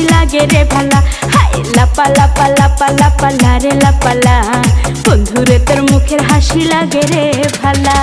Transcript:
বেশি লাগে রে ভালা। হাই লাপা লাপা লাপা লাপা লারে লাপালা, বন্ধুরে তোর মুখের হাসি লাগে রে ভালা।